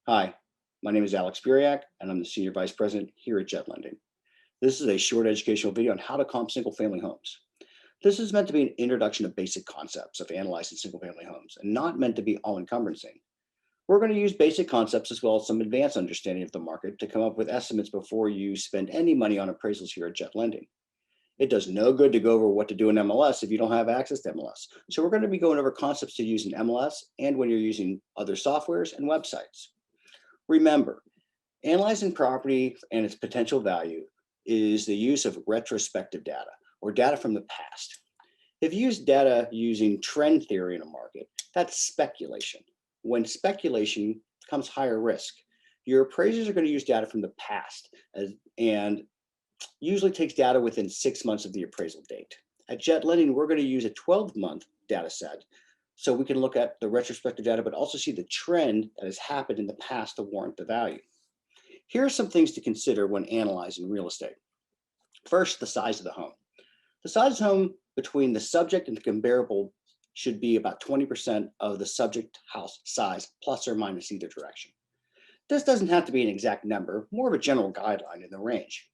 Hi, my name is Alex Buriak, and I'm the Senior Vice President here at Jet Lending. This is a short educational video on how to comp single-family homes. This is meant to be an introduction to basic concepts of analyzing single-family homes and not meant to be all-encompassing. We're going to use basic concepts as well as some advanced understanding of the market to come up with estimates before you spend any money on appraisals here at Jet Lending. It does no good to go over what to do in MLS if you don't have access to MLS. So we're going to be going over concepts to use in MLS and when you're using other softwares and websites. Remember, analyzing property and its potential value is the use of retrospective data or data from the past. If you use data using trend theory in a market, that's speculation. When speculation comes higher risk, your appraisers are going to use data from the past and usually takes data within 6 months of the appraisal date. At Jet Lending, we're going to use a 12-month data set so we can look at the retrospective data, but also see the trend that has happened in the past to warrant the value. Here are some things to consider when analyzing real estate. First, the size of the home. The size of the home between the subject and the comparable should be about 20% of the subject house size, plus or minus either direction. This doesn't have to be an exact number, more of a general guideline in the range.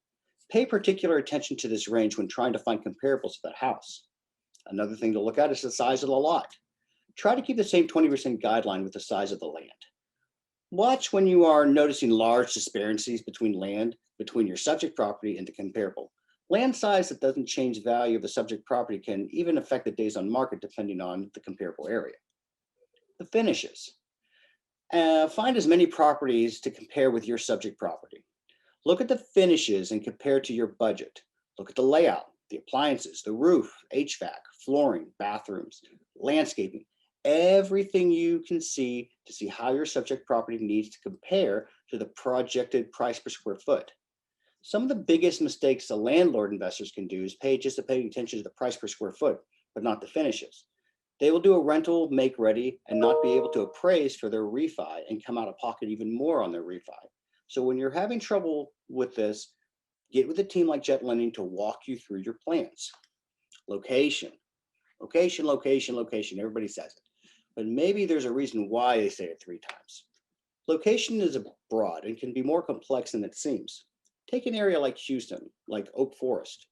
Pay particular attention to this range when trying to find comparables to that house. Another thing to look at is the size of the lot. Try to keep the same 20% guideline with the size of the land. Watch when you are noticing large disparities between your subject property and the comparable. Land size that doesn't change the value of the subject property can even affect the days on market depending on the comparable area. The finishes. Find as many properties to compare with your subject property. Look at the finishes and compare to your budget. Look at the layout, the appliances, the roof, HVAC, flooring, bathrooms, landscaping, everything you can see to see how your subject property needs to compare to the projected price per square foot. Some of the biggest mistakes the landlord investors can do is pay attention to the price per square foot, but not the finishes. They will do a rental make ready and not be able to appraise for their refi and come out of pocket even more on their refi. So when you're having trouble with this, get with a team like Jet Lending to walk you through your plans. Location, location, location, location. Everybody says it, but maybe there's a reason why they say it 3 times. Location is broad and can be more complex than it seems. Take an area like Houston, like Oak Forest.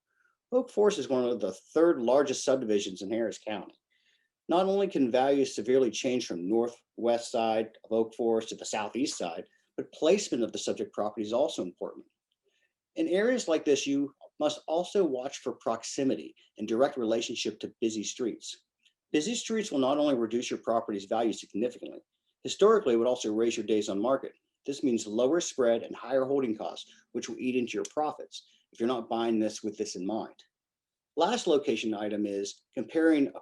Oak Forest is one of the 3rd largest subdivisions in Harris County. Not only can values severely change from northwest side of Oak Forest to the southeast side, but placement of the subject property is also important. In areas like this, you must also watch for proximity and direct relationship to busy streets. Busy streets will not only reduce your property's value significantly, historically it would also raise your days on market. This means lower spread and higher holding costs, which will eat into your profits if you're not buying this with this in mind. Last location item is comparing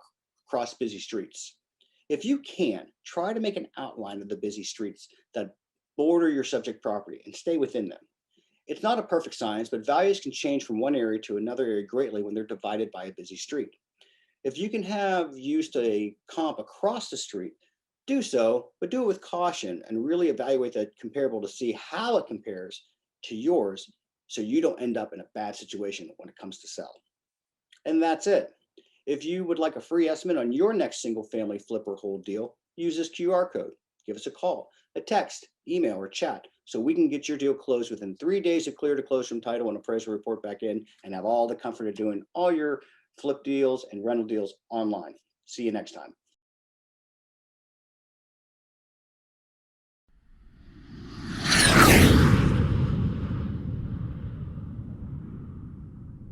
across busy streets. If you can, try to make an outline of the busy streets that border your subject property and stay within them. It's not a perfect science, but values can change from one area to another area greatly when they're divided by a busy street. If you can have used a comp across the street, do so, but do it with caution and really evaluate that comparable to see how it compares to yours so you don't end up in a bad situation when it comes to sell. And that's it. If you would like a free estimate on your next single family flip or hold deal, use this QR code. Give us a call, a text, email, or chat so we can get your deal closed within 3 days of clear to close from title and appraisal report back in and have all the comfort of doing all your flip deals and rental deals online. See you next time.